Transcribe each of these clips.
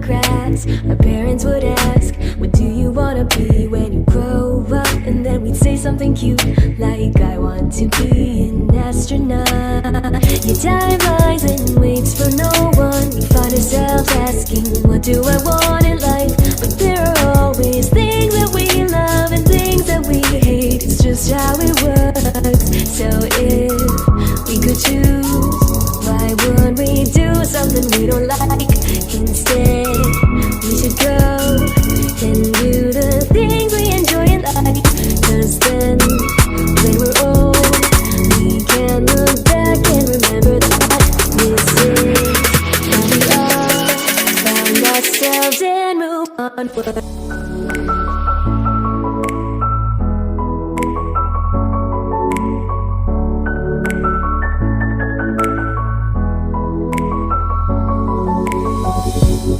cracks. Our parents would ask, what do you wanna be when you grow up? And then we'd say something cute like, I want to be an astronaut. Your time lies and waits for no one. We find ourselves asking, what do I want in life? But there are always things that we love and things that we hate. It's just how it works. So if we could choose, why would we do something we don't like? Instead, we should go and do the things we enjoy in life. 'Cause then, when we're old, we can look back and remember that this is how we all found ourselves and move onward.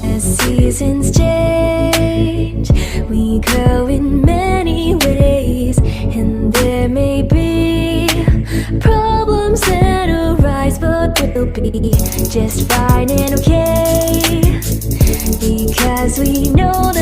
As seasons change, we grow in many ways, and there may be problems that arise, but we'll be just fine and okay, because we know